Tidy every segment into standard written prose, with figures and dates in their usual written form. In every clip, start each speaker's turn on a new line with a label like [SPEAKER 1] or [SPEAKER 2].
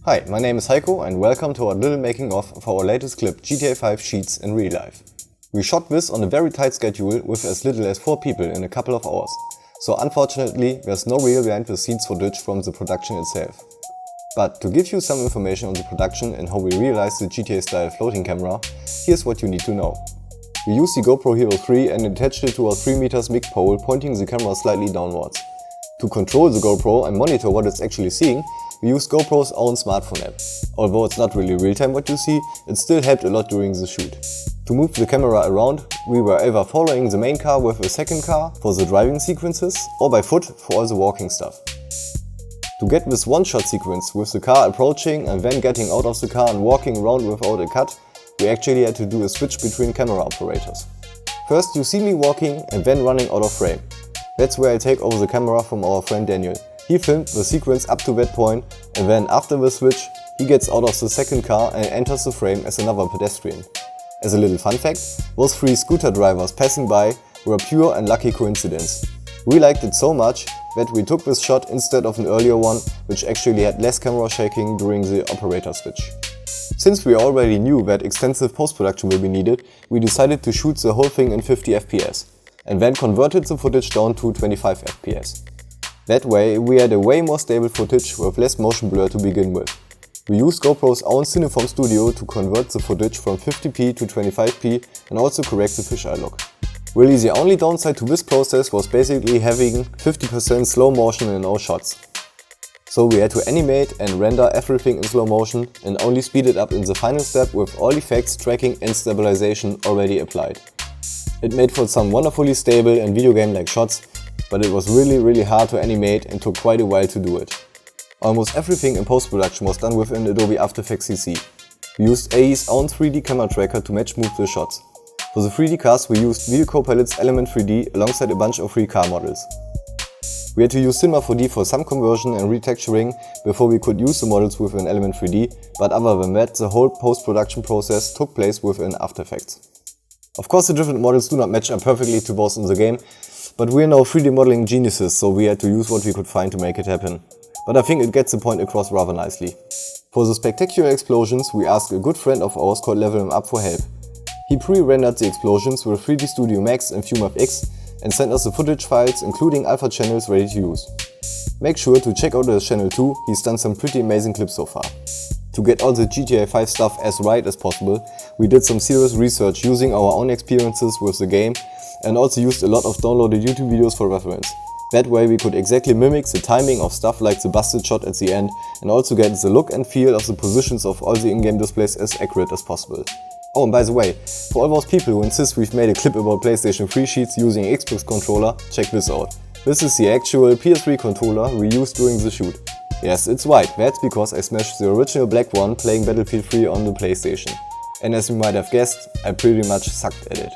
[SPEAKER 1] Hi, my name is Heiko and welcome to our little making of for our latest clip GTA 5 cheats in real life. We shot this on a very tight schedule with as little as 4 people in a couple of hours, so unfortunately there's no real behind the scenes footage from the production itself. But to give you some information on the production and how we realized the GTA style floating camera, here's what you need to know. We used the GoPro Hero 3 and attached it to a 3 meters MIG pole pointing the camera slightly downwards. To control the GoPro and monitor what it's actually seeing, we used GoPro's own smartphone app. Although it's not really real-time what you see, it still helped a lot during the shoot. To move the camera around, we were either following the main car with a second car for the driving sequences or by foot for all the walking stuff. To get this one-shot sequence with the car approaching and then getting out of the car and walking around without a cut, we actually had to do a switch between camera operators. First you see me walking and then running out of frame. That's where I take over the camera from our friend Daniel. He filmed the sequence up to that point, and then after the switch, he gets out of the second car and enters the frame as another pedestrian. As a little fun fact, those 3 scooter drivers passing by were a pure and lucky coincidence. We liked it so much that we took this shot instead of an earlier one, which actually had less camera shaking during the operator switch. Since we already knew that extensive post-production will be needed, we decided to shoot the whole thing in 50 FPS, and then converted the footage down to 25 FPS. That way, we had a way more stable footage with less motion blur to begin with. We used GoPro's own Cineform Studio to convert the footage from 50p to 25p and also correct the fisheye look. Really, the only downside to this process was basically having 50% slow motion in all shots. So we had to animate and render everything in slow motion and only speed it up in the final step with all effects, tracking and stabilization already applied. It made for some wonderfully stable and video game-like shots, but it was really hard to animate and took quite a while to do it. Almost everything in post-production was done within Adobe After Effects CC. We used AE's own 3D camera tracker to match move the shots. For the 3D cast we used Video Copilot's Element 3D alongside a bunch of free car models. We had to use Cinema 4D for some conversion and retexturing before we could use the models within Element 3D, but other than that the whole post-production process took place within After Effects. Of course the different models do not match up perfectly to those in the game, but we're no 3D modeling geniuses, so we had to use what we could find to make it happen. But I think it gets the point across rather nicely. For the spectacular explosions we asked a good friend of ours called Level 'em Up for help. He pre-rendered the explosions with 3D Studio Max and FumeFX and sent us the footage files including alpha channels ready to use. Make sure to check out his channel too, he's done some pretty amazing clips so far. To get all the GTA 5 stuff as right as possible, we did some serious research using our own experiences with the game and also used a lot of downloaded YouTube videos for reference. That way we could exactly mimic the timing of stuff like the busted shot at the end and also get the look and feel of the positions of all the in-game displays as accurate as possible. Oh, and by the way, for all those people who insist we've made a clip about PlayStation 3 cheats using Xbox controller, check this out. This is the actual PS3 controller we used during the shoot. Yes, it's white, that's because I smashed the original black one playing Battlefield 3 on the PlayStation. And as you might have guessed, I pretty much sucked at it.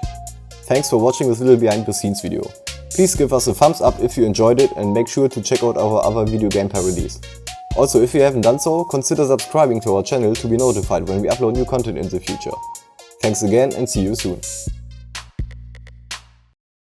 [SPEAKER 1] Thanks for watching this little behind the scenes video. Please give us a thumbs up if you enjoyed it and make sure to check out our other video game parodies. Also, if you haven't done so, consider subscribing to our channel to be notified when we upload new content in the future. Thanks again and see you soon.